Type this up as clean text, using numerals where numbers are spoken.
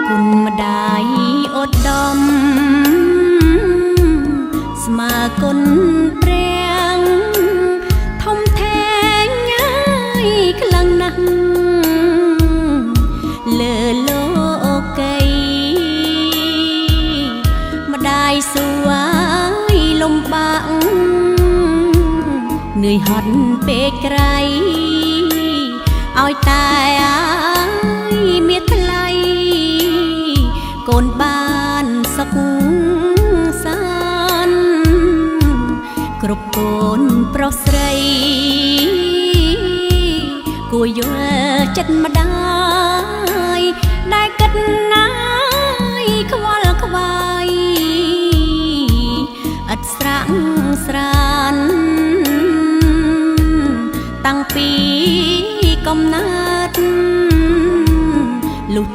គុណម្ដាយឧត្តមស្មើគុណព្រះធំធេងហើយខ្លាំងណាស់លើលោកីម្ដាយសួយលំបាកនឿយហត់ពេកក្រៃឲ្យតែមានថ្លៃកូនបានសុខសាន្តគ្រប់កូនប្រុសស្រីគួរយល់ចិត្តម្ដាយដែលគិតណាយខ្វល់ខ្វាយឥតស្រាក់ស្រានតាំងពីកំណើតលុះ